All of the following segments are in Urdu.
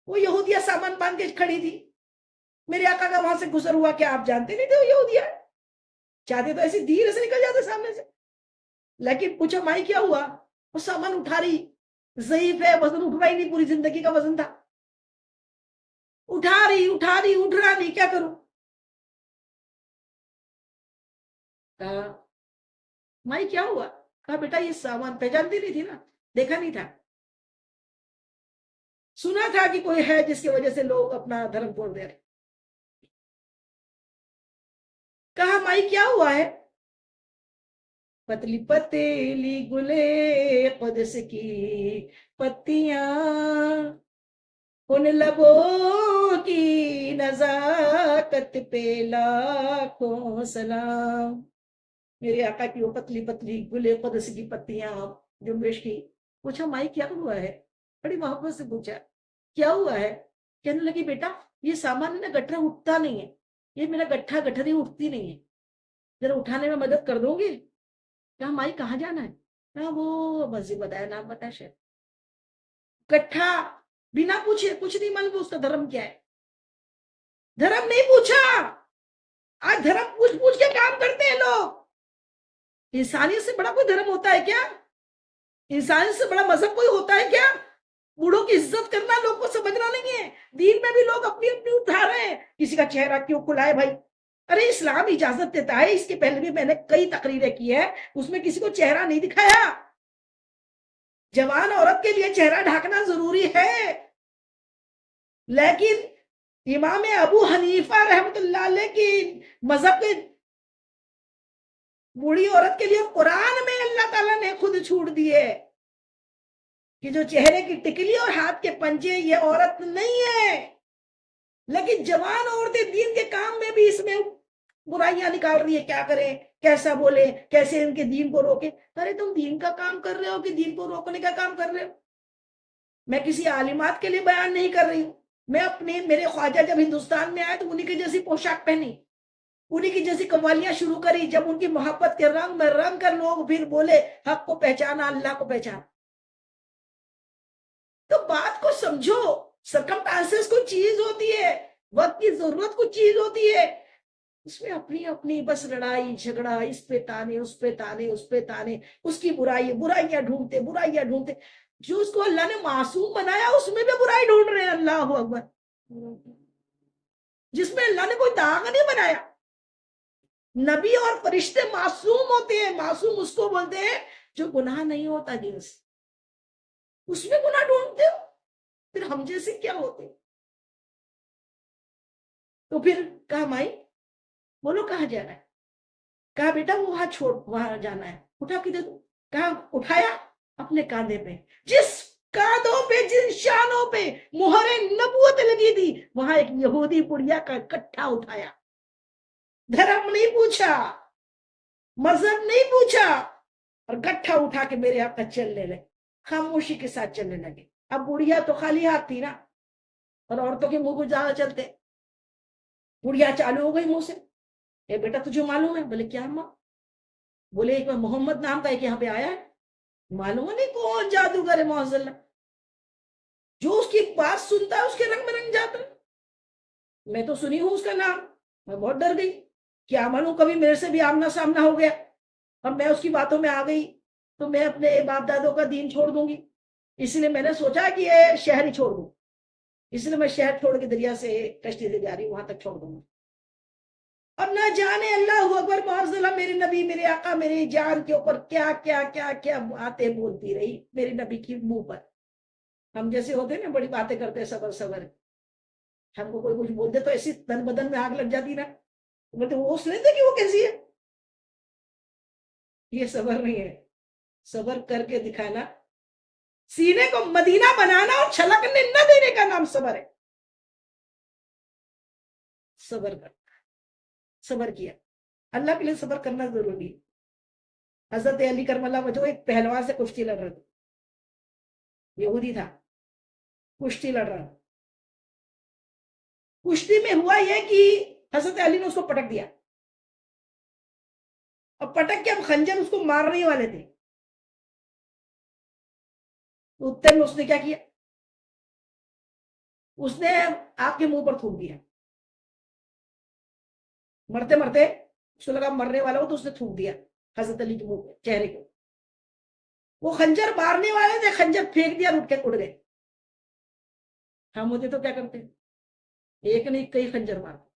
وہ یہودیہ سامان باندھ کے کھڑی تھی، میرے آقا کا وہاں سے گزر ہوا، کیا آپ جانتے نہیں تھے وہ یہودیہ؟ چاہتے تو ایسی دھیرے سے نکل جاتے سامنے سے، لیکن پوچھو مائی کیا ہوا؟ وہ سامان اٹھا رہی، ضعیف ہے، وزن اٹھ رہا ہی نہیں، پوری زندگی کا وزن تھا، اٹھا رہی اٹھ رہا نہیں، کیا کروں؟ کہا مائی کیا ہوا؟ کہا بیٹا یہ سامان پہچانتی نہیں تھی نا، دیکھا نہیں تھا، سنا تھا کہ کوئی ہے جس کی وجہ سے لوگ اپنا دھرم چھوڑ دے رہے. کہا مائی کیا ہوا ہے؟ پتلی پتیلی گلے قدس کی پتیاں، ان لبوں کی نزاکت پہ لاکھوں سلام. میرے آقا کی وہ پتلی پتلی گلے قدس کی پتیاں جنبش کی. پوچھا مائی کیا ہوا ہے؟ بڑی محبت سے پوچھا کیا ہوا ہے؟ کہنے لگی بیٹا یہ سامان نا گٹھا اٹھتا نہیں ہے، یہ میرا گٹھری اٹھتی نہیں ہے، ذرا اٹھانے میں مدد کر دو گی؟ کہا مائی کہاں جانا ہے؟ کہا وہ مسجد بتایا، نام بتایا شاید. گٹھا بنا پوچھے، کچھ نہیں معلوم اس کا دھرم کیا ہے، دھرم نہیں پوچھا. آج دھرم پوچھ پوچھ کے کام کرتے ہیں لوگ. انسانیت سے بڑا کوئی دھرم ہوتا ہے کیا؟ انسانیت سے بڑا مذہب کوئی ہوتا ہے کیا؟ بوڑھوں کی عزت کرنا لوگ کو سمجھنا نہیں ہے. دین میں بھی لوگ اپنی اپنی اٹھا رہے ہیں، کسی کا چہرہ کیوں کھلا ہے بھائی؟ ارے اسلام اجازت دیتا ہے، اس کے پہلے بھی میں نے کئی تقریریں کی ہے، اس میں کسی کو چہرہ نہیں دکھایا. جوان عورت کے لیے چہرہ ڈھانکنا ضروری ہے، لیکن امام ابو حنیفہ رحمت اللہ علیہ کی مذہب کے بوڑھی عورت کے لیے قرآن میں اللہ تعالیٰ نے خود چھوٹ دیے کہ جو چہرے کی ٹکلی اور ہاتھ کے پنجے یہ عورت نہیں ہے. لیکن جوان عورتیں دین کے کام میں بھی اس میں برائیاں نکال رہی ہے، کیا کریں، کیسا بولے، کیسے ان کے دین کو روکے. ارے تم دین کا کام کر رہے ہو کہ دین کو روکنے کا کام کر رہے ہو؟ میں کسی عالمات کے لیے بیان نہیں کر رہی ہوں، میں اپنے میرے خواجہ جب ہندوستان میں آئے تو انہی کی جیسی پوشاک پہنی، انہی کی جیسی قوالیاں شروع کری. جب ان کی محبت کے رنگ میں رنگ کر لوگ پھر بولے حق کو پہچانا، اللہ کو پہچانا. تو بات کو سمجھو، سرکمٹانسز کوئی چیز ہوتی ہے، وقت کی ضرورت کچھ چیز ہوتی ہے، اس میں اپنی اپنی بس لڑائی جھگڑا، اس پہ تانے اس پہ تانے اس پہ تانے، اس کی برائیاں ڈھونڈتے. جو اس کو اللہ نے معصوم بنایا اس میں بھی برائی ڈھونڈ رہے ہیں. اللہ اکبر. جس میں اللہ نے کوئی داغ نہیں بنایا. نبی اور فرشتے معصوم ہوتے ہیں، معصوم اس کو بولتے ہیں جو گناہ نہیں ہوتا جنس، اس میں گناہ ڈھونڈتے ہو، پھر ہم جیسے کیا ہوتے. تو پھر کہا مائی بولو کہاں جانا ہے؟ کہا بیٹا وہ وہاں چھوڑ، وہاں جانا ہے، اٹھا کے دے دو. کہا اٹھایا اپنے کاندھے پہ، جس کاندھوں پہ جن شانوں پہ مہر نبوت لگی تھی وہاں ایک یہودی بڑھیا کا کٹھا اٹھایا. دھرم نہیں پوچھا، مذہب نہیں پوچھا، اور گٹھا اٹھا کے میرے آقا چلنے لگے، خاموشی کے ساتھ چلنے لگے. اب بڑھیا تو خالی ہاتھ تھی نا، اور عورتوں کے منہ کو زیادہ چلتے. بڑھیا چالو ہو گئی منہ سے، اے بیٹا تجھے معلوم ہے؟ بولے کیا ماں؟ بولے ایک محمد نام کا ایک یہاں پہ آیا ہے، معلوم نہیں کون جادوگر ہے معاذ اللہ، جو اس کی بات سنتا ہے اس کے رنگ میں رنگ جاتا ہے. میں تو سنی ہوں اس کا نام، میں بہت ڈر گئی، کیا معلوم کبھی میرے سے بھی آمنا سامنا ہو گیا اور میں اس کی باتوں میں آ گئی تو میں اپنے باپ دادوں کا دین چھوڑ دوں گی. اس لیے میں نے سوچا کہ یہ شہر ہی چھوڑ دوں، اس لیے میں شہر چھوڑ کے دریا سے کشتی سے جا رہی ہوں، وہاں تک چھوڑ دوں گا. اب نہ جانے اللہ اکبر معاذ اللہ میرے نبی میرے آقا میری جان کے اوپر کیا کیا کیا کیا باتیں بولتی رہی میرے نبی کی منہ پر. ہم جیسے ہوتے ہیں نا بڑی باتیں کرتے ہیں، صبر صبر، ہم کو کوئی کچھ بولتے تو ایسی تن بدن میں آگ لگ جاتی نا، بولتے وہ اس لیتے کہ وہ کیسی ہے. یہ صبر نہیں ہے، صبر کر کے دکھانا، سینے کو مدینہ بنانا اور چھلکنے نہ دینے کا نام صبر ہے. صبر کر، صبر کیا. اللہ کے لیے صبر کرنا ضروری ہے. حضرت علی کرم اللہ وجہ ایک پہلوان سے کشتی لڑ رہا تھا، یہودی تھا، کشتی لڑ رہا. کشتی میں ہوا یہ کہ حضرت علی نے اس کو پٹک دیا، اور پٹک کے اب خنجر اس کو مارنے والے تھے. اتنے میں اس نے کیا کیا؟ اس نے آپ کے منہ پر تھوک دیا، مرتے مرتے اس کو لگا مرنے والا ہو تو اس نے تھوک دیا حضرت علی کے منہ پہ، چہرے کو. وہ خنجر مارنے والے تھے، خنجر پھینک دیا، اٹھ کے اڑ گئے. ہم ہوتے تو کیا کرتے؟ ایک نہیں کئی خنجر مارتے.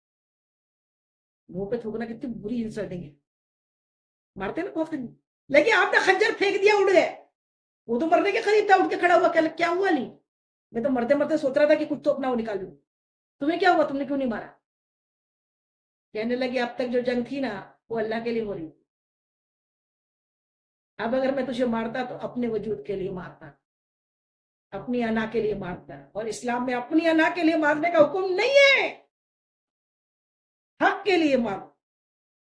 منہ پہ تھوکنا کتنی بری انسلٹنگ ہے، مارتے نا بہت خنجر. لیکن آپ نے خنجر پھینک دیا، اڑ گئے. وہ تو مرنے کے قریب تھا، اٹھ کے کھڑا ہوا، کیا ہوا علی؟ میں تو مرتے مرتے سوچ رہا تھا کہ کچھ تو اپنا وہ نکال لوں. تمہیں کیا ہوا؟ تم نے کیوں نہیں مارا؟ کہنے لگے اب تک جو جنگ تھی نا وہ اللہ کے لیے ہو رہی، اب اگر میں تجھے مارتا تو اپنے وجود کے لیے مارتا، اپنی انا کے لیے مارتا. اور اسلام میں اپنی انا کے لیے مارنے کا حکم نہیں ہے، حق کے لیے مارو،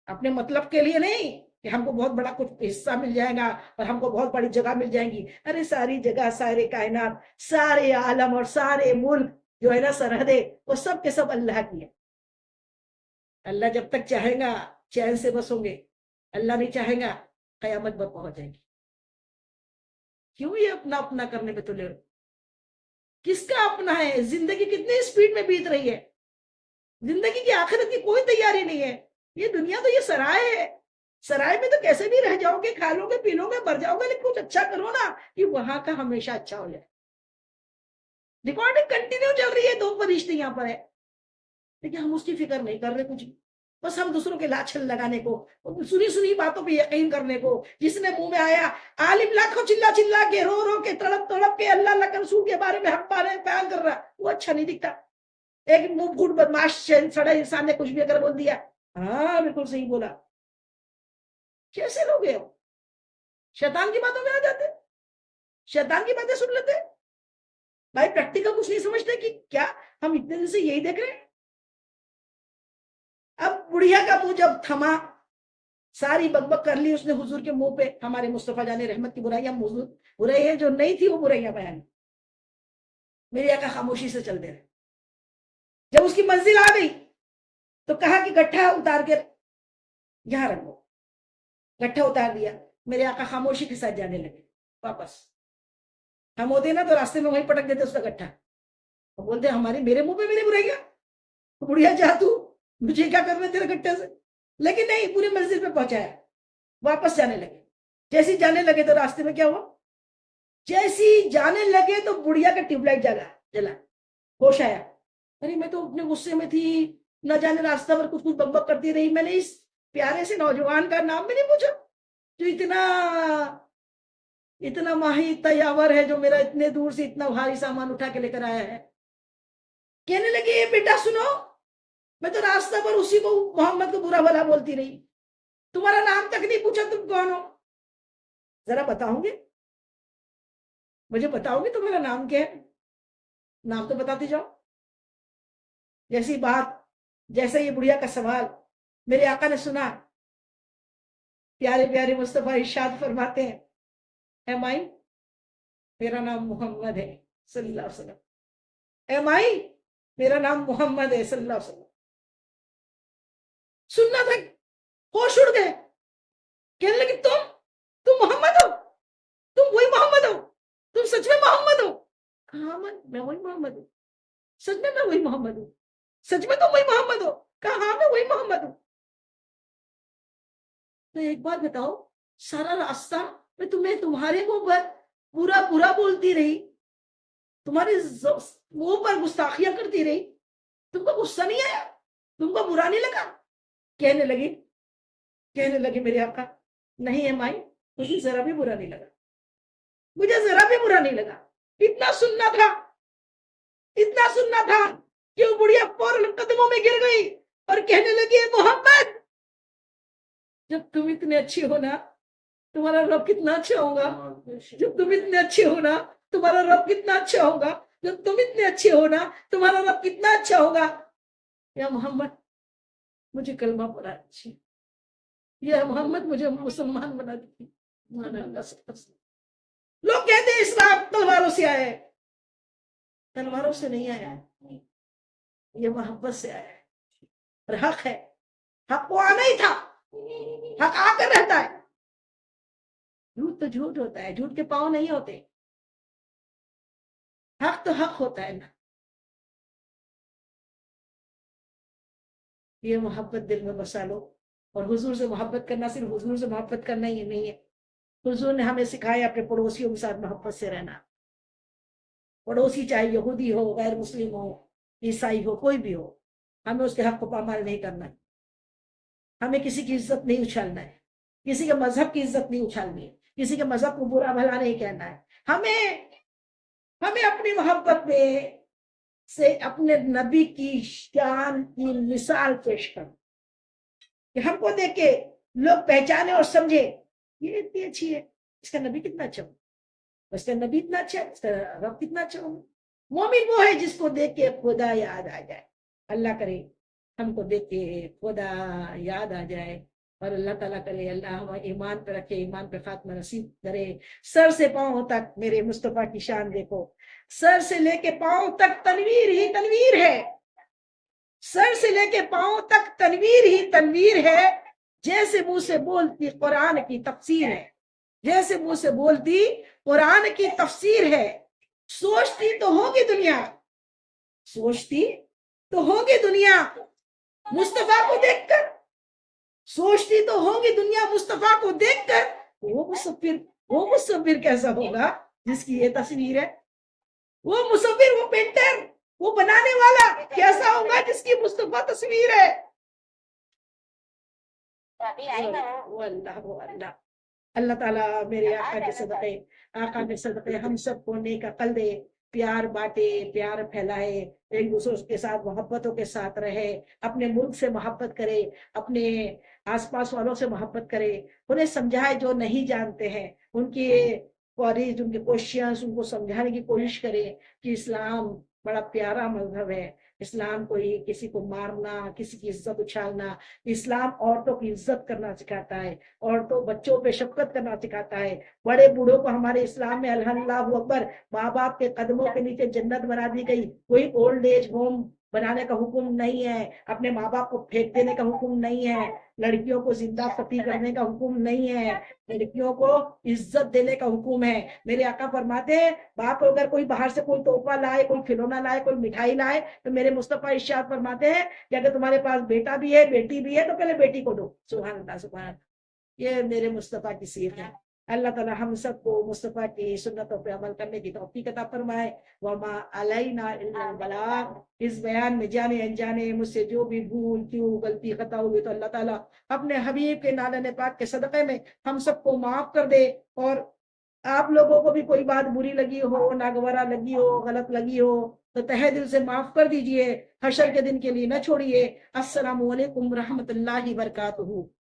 اپنے مطلب کے لیے نہیں کہ ہم کو بہت بڑا کچھ حصہ مل جائے گا اور ہم کو بہت بڑی جگہ مل جائیں گی. ارے ساری جگہ، سارے کائنات، سارے عالم اور سارے ملک جو ہے نا سرحدیں، وہ سب کے سب اللہ کی ہے. اللہ جب تک چاہے گا چین سے بسوں گے، اللہ نہیں چاہے گا قیامت برپا ہو جائے گی. کیوں یہ اپنا اپنا کرنے پہ تلے ہو؟ کس کا اپنا ہے؟ زندگی کتنی سپیڈ میں بیت رہی ہے، زندگی کی آخرت کی کوئی تیاری نہیں ہے. یہ دنیا تو یہ سرائے ہے، سرائے میں تو کیسے بھی رہ جاؤ گے، کھا لو گے، پی لو گے، مر جاؤ گے، لیکن کچھ اچھا کرو نا کہ وہاں کا ہمیشہ اچھا ہو جائے. ریکارڈنگ کنٹینیو چل رہی ہے، 2 فرشتے یہاں پر ہے، لیکن ہم اس کی فکر نہیں کر رہے کچھ. بس ہم دوسروں کے لاچھل لگانے کو، سنی سنی باتوں پہ یقین کرنے کو. جس نے منہ میں آیا عالم لاکھوں چلا چلا کے، رو رو کے، تڑپ تڑپ کے اللہ اللہ کے رسول کے بارے میں حق بیان کر رہا، وہ اچھا نہیں دکھتا. ایک منہ پھوٹ بدماش سڑے انسان نے کچھ بھی اگر بول دیا، ہاں بالکل صحیح بولا. کیسے لوگ ہیں؟ شیطان کی باتوں میں آ جاتے، شیطان کی باتیں سن لیتے. بھائی پریکٹیکل کچھ نہیں سمجھتے کہ کیا ہم اتنے دن سے یہی دیکھ رہے ہیں. اب بڑھیا کا منہ جب تھما، ساری بک کر لی اس نے حضور کے منہ پہ. ہمارے مصطفیٰ جان رحمت کی برائیاں موجود، برائیاں جو نہیں تھی وہ برائیاں بیان. میری آقا خاموشی سے چلتے رہے. جب اس کی منزل آ گئی تو کہا کہ گٹھا اتار کے یہاں رکھو. گٹھا اتار دیا. میرے آقا خاموشی کے ساتھ جانے لگے واپس. ہم ہوتے نا تو راستے میں وہیں پٹک دیتے اس کا گٹھا، بولتے ہمارے میرے منہ پہ میری برائیاں، بڑھیا جا تو مجھے کیا کرنا تیرے گٹھے سے. لیکن نہیں، پوری منزل پہ پہنچایا. واپس جانے لگے. جیسی جانے لگے تو راستے میں کیا ہوا؟ جیسی جانے لگے تو بڑھیا کا ٹیوب لائٹ جلا، ہوش آیا. ارے میں تو اپنے غصے میں تھی، نہ جانے راستہ پر کچھ بک بک کرتی رہی. میں نے اس پیارے سے نوجوان کا نام بھی نہیں پوچھا جو اتنا ماہی تیاور ہے، جو میرا اتنے دور سے اتنا بھاری سامان اٹھا کے لے کر آیا ہے. کہنے لگے بیٹا سنو، میں تو راستہ پر اسی کو محمد کو برا بھلا بولتی رہی، تمہارا نام تک نہیں پوچھا تم کون ہو. ذرا بتاؤں گے، مجھے بتاؤ گے تمہارا نام کیا ہے؟ نام تو بتاتے جاؤ. جیسی بات، جیسا یہ بڑھیا کا سوال میرے آقا نے سنا، پیارے پیارے مصطفیٰ ارشاد فرماتے ہیں اے مائی میرا نام محمد ہے صلی اللہ علیہ وسلم. اے مائی میرا نام محمد ہے صلی اللہ علیہ وسلم. سننا تھا، ہوش اڑ گئے. کہنے لگے تم محمد ہو، تم وہی محمد ہو، تم سچ میں محمد ہو. کہاں میں وہی محمد ہوں، سچ میں وہی محمد ہوں. سچ میں تم وہی محمد ہو؟ کہا ہاں میں وہی محمد ہوں. تو ایک بات بتاؤ، سارا راستہ میں تمہیں تمہارے منہ پر پورا برا بولتی رہی، تمہارے منہ پر گستاخیاں کرتی رہی، تم کو غصہ نہیں آیا؟ تم کو برا نہیں لگا؟ کہنے لگے میرے آقا نہیں ہے مائی، مجھے ذرا بھی برا نہیں لگا، مجھے ذرا بھی برا نہیں لگا. اتنا سننا تھا کہ وہ بڑھیا فوراً قدموں میں گر گئی اور کہنے لگی محمد جب تم اتنے اچھی ہو نا تمہارا رب کتنا اچھا ہوگا، جب تم اتنے اچھے ہو نا تمہارا رب کتنا اچھا ہوگا، جب تم اتنے اچھے ہو نا تمہارا رب کتنا اچھا ہوگا. یا محمد مجھے کلمہ پڑھا اچھی، یا محمد مجھے مسلمان بنا دی. لوگ کہتے ہیں اسلام تلواروں سے آیا ہے، تلواروں سے نہیں آیا ہے، یہ محبت سے آیا ہے. اور حق ہے، حق کو آنا ہی تھا، حق آ کر رہتا ہے. جھوٹ تو جھوٹ ہوتا ہے، جھوٹ کے پاؤں نہیں ہوتے. حق تو حق ہوتا ہے نا. یہ محبت دل میں بسا لو. اور حضور سے محبت کرنا صرف حضور سے محبت کرنا ہی نہیں ہے. حضور نے ہمیں سکھایا اپنے پڑوسیوں کے ساتھ محبت سے رہنا. پڑوسی چاہے یہودی ہو، غیر مسلم ہو، عیسائی ہو، کوئی بھی ہو، ہمیں اس کے حق کو پامال نہیں کرنا ہے. ہمیں کسی کی عزت نہیں اچھالنا ہے، کسی کے مذہب کی عزت نہیں اچھالنی ہے، کسی کے مذہب کو برا بھلا نہیں کہنا ہے. ہمیں اپنی محبت میں سے اپنے نبی کی شان کی مثال پیش کر کہ ہم کو دیکھ کے لوگ پہچانے اور سمجھے یہ اتنی اچھی ہے، اس کا نبی کتنا اچھا ہو، اس کا نبی اتنا اچھا ہے، اس کا رب کتنا اچھا ہو. مومن وہ ہے جس کو دیکھ کے خدا یاد آ جائے. اللہ کرے ہم کو دیکھ کے خدا یاد آ جائے، اور اللہ تعالیٰ کرے اللہ ہمیں ایمان پہ رکھے، ایمان پہ خاتمہ نصیب کرے. سر سے پاؤں تک میرے مصطفیٰ کی شان دیکھو، سر سے لے کے پاؤں تک تنویر ہی تنویر ہے. سر سے لے کے پاؤں تک تنویر ہی تنویر ہے. جیسے منہ سے بولتی قرآن کی تفسیر ہے، جیسے منہ سے بولتی قرآن کی تفسیر ہے. سوچتی تو ہوگی دنیا، سوچتی تو ہوگی دنیا مصطفیٰ کو دیکھ کر، سوچتی تو ہوگی دنیا مصطفیٰ کو دیکھ کر وہ مصور کیسا ہوگا جس کی یہ تصویر ہے. وہ مصور، وہ پینٹر، وہ بنانے والا کیسا ہوگا جس کی مصطفیٰ تصویر ہے. اللہ تعالیٰ میرے آقا کے صدقے ہم سب کو نیک عقل دے، پیار بانٹے، پیار پھیلائے، ایک دوسرے کے ساتھ محبتوں کے ساتھ رہے، اپنے ملک سے محبت کرے، اپنے آس پاس والوں سے محبت کرے، انہیں سمجھائے جو نہیں جانتے ہیں، ان کی ان کی کوششیں ان کو سمجھانے کی کوشش کرے کہ اسلام بڑا پیارا مذہب ہے. اسلام کوئی کسی کو مارنا، کسی کی عزت اچھالنا، اسلام عورتوں کی عزت کرنا سکھاتا ہے، عورتوں بچوں پہ شفقت کرنا سکھاتا ہے. بڑے بوڑھوں کو ہمارے اسلام میں اللہ اکبر ماں باپ کے قدموں کے نیچے جنت بنا دی گئی. کوئی اولڈ ایج ہوم بنانے کا حکم نہیں ہے، اپنے ماں باپ کو پھینک دینے کا حکم نہیں ہے، لڑکیوں کو زندہ فتح کرنے کا حکم نہیں ہے، لڑکیوں کو عزت دینے کا حکم ہے. میرے آقا فرماتے ہیں باپ اگر کوئی باہر سے کوئی تحفہ لائے، کوئی کھلونا لائے، کوئی مٹھائی لائے، تو میرے مصطفیٰ ارشاد فرماتے ہیں کہ اگر تمہارے پاس بیٹا بھی ہے بیٹی بھی ہے تو پہلے بیٹی کو دو. سبحان اللہ سبحان اللہ. یہ میرے مصطفیٰ کی سیرت ہے. اللہ تعالیٰ ہم سب کو مصطفیٰ کی سنتوں پہ عمل کرنے کی توفیق عطا فرمائے. وما علینا الا البلاغ. اس بیان میں جانے انجانے مجھ سے جو بھی بھول کیوں غلطی خطا ہوئی تو اللہ تعالیٰ اپنے حبیب کے نالے پاک کے صدقے میں ہم سب کو معاف کر دے. اور آپ لوگوں کو بھی کوئی بات بری لگی ہو، ناگوارا لگی ہو، غلط لگی ہو تو تہہ دل سے معاف کر دیجئے، حشر کے دن کے لیے نہ چھوڑیے. السلام علیکم ورحمۃ اللہ وبرکاتہ.